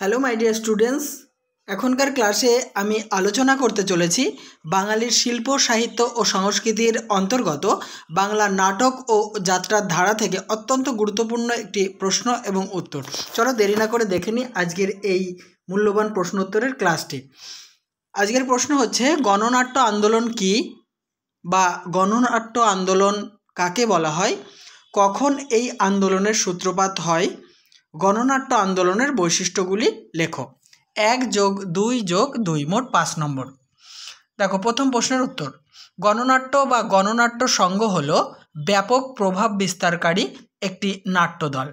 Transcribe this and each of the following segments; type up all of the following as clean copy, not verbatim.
Hello my dear students, এখনকার ক্লাসে আমি আলোচনা করতে চলেছি বাঙালির শিল্প সাহিত্য ও সংস্কৃতির অন্তর্গত বাংলা নাটক ও যাত্রার ধারা থেকে অত্যন্ত গুরুত্বপূর্ণ একটি প্রশ্ন এবং উত্তর। চলো দেরি না করে দেখে নিই আজকের এই মূল্যবান প্রশ্নোত্তরের ক্লাসটি। আজকের প্রশ্ন হচ্ছে, গণনাট্য আন্দোলন কি বা গণনাট্য আন্দোলন কাকে বলা হয়, কখন এই আন্দোলনের সূত্রপাত হয়, গণনাট্য আন্দোলনের বৈশিষ্ট্যগুলি লেখো। 1+2+2 মোট 5 নম্বর। দেখো, প্রথম প্রশ্নের উত্তর। গণনাট্য বা গণনাট্য সংঘ হলো ব্যাপক প্রভাব বিস্তারকারী একটি নাট্যদল,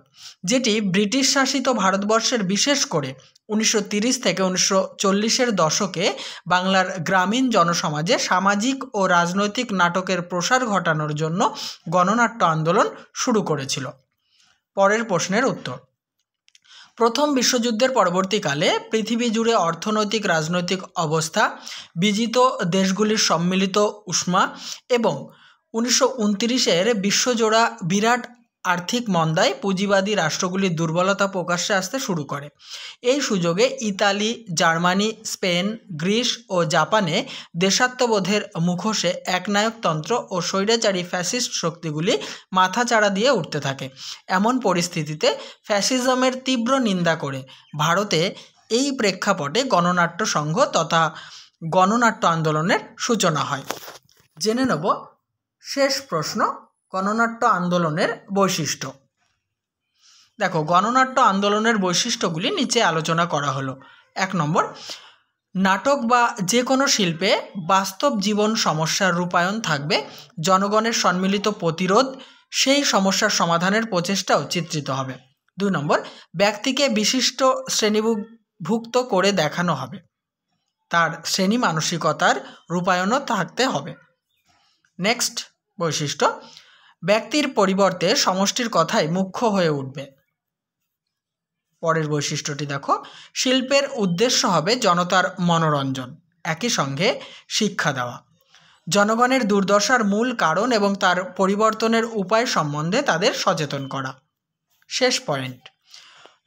যেটি ব্রিটিশ শাসিত ভারতবর্ষের বিশেষ করে 1930 থেকে 1940-এর দশকে বাংলার গ্রামীণ জনসমাজে সামাজিক ও রাজনৈতিক নাটকের প্রসার ঘটানোর জন্য গণনাট্য আন্দোলন শুরু করেছিল। পরের প্রশ্নের উত্তর। প্রথম বিশ্বযুদ্ধের পরবর্তীকালে পৃথিবী জুড়ে অর্থনৈতিক রাজনৈতিক অবস্থা, বিজিত দেশগুলির সম্মিলিত উষ্মা এবং 1929-এর বিশ্বজোড়া বিরাট আর্থিক মন্দায় পুঁজিবাদী রাষ্ট্রগুলির দুর্বলতা প্রকাশ্যে আসতে শুরু করে। এই সুযোগে ইতালি, জার্মানি, স্পেন, গ্রিস ও জাপানে দেশাত্মবোধের মুখোশে একনায়কতন্ত্র ও স্বৈরাচারী ফ্যাসিস্ট শক্তিগুলি মাথাচাড়া দিয়ে উঠতে থাকে। এমন পরিস্থিতিতে ফ্যাসিজমের তীব্র নিন্দা করে ভারতে এই প্রেক্ষাপটে গণনাট্য সংঘ তথা গণনাট্য আন্দোলনের সূচনা হয়। জেনে নেব শেষ প্রশ্ন, গণনাট্য আন্দোলনের বৈশিষ্ট্য। দেখো, গণনাট্য আন্দোলনের বৈশিষ্ট্যগুলি নিচে আলোচনা করা হলো। 1 নম্বর, নাটক বা যে কোনো শিল্পে বাস্তব জীবন সমস্যার রূপায়ণ থাকবে, জনগণের সম্মিলিত প্রতিরোধ, সেই সমস্যার সমাধানের প্রচেষ্টাও চিত্রিত হবে। 2 নম্বর, ব্যক্তিকে বিশিষ্ট শ্রেণীভুক্ত করে দেখানো হবে, তার শ্রেণী মানসিকতার রূপায়ণও থাকতে হবে। নেক্সট বৈশিষ্ট্য, ব্যক্তির পরিবর্তে সমষ্টির কথাই মুখ্য হয়ে উঠবে। পরের বৈশিষ্ট্যটি দেখো, শিল্পের উদ্দেশ্য হবে জনতার মনোরঞ্জন, একই সঙ্গে শিক্ষা দেওয়া, জনগণের দুর্দশার মূল কারণ এবং তার পরিবর্তনের উপায় সম্বন্ধে তাদের সচেতন করা। শেষ পয়েন্ট,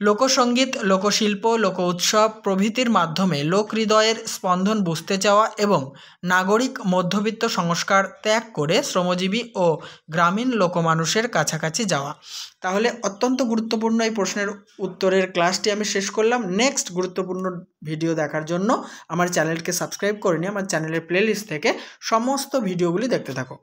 লোকসঙ্গীত, লোকশিল্প, লোক উৎসব প্রভৃতির মাধ্যমে লোক হৃদয়ের স্পন্দন বুঝতে চাওয়া এবং নাগরিক মধ্যবিত্ত সংস্কার ত্যাগ করে শ্রমজীবী ও গ্রামীণ লোকমানুষের কাছাকাছি যাওয়া। তাহলে অত্যন্ত গুরুত্বপূর্ণ এই প্রশ্নের উত্তরের ক্লাসটি আমি শেষ করলাম। নেক্সট গুরুত্বপূর্ণ ভিডিও দেখার জন্য আমার চ্যানেলকে সাবস্ক্রাইব করে নিয়ে আমার চ্যানেলের প্লেলিস্ট থেকে সমস্ত ভিডিওগুলি দেখতে থাকো।